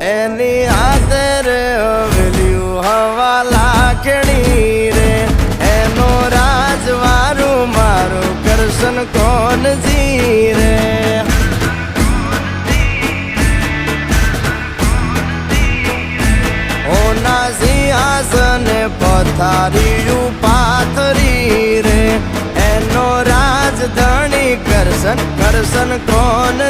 એની હાથે રે હવેલ્યું હવા લાખણી રે એનો રાજવારું મારું કરશન કોણ જી રે ઓના સિંહાસને પથારીયું પાથરી રે એનો રાજધણી કરશન કરશન કોણ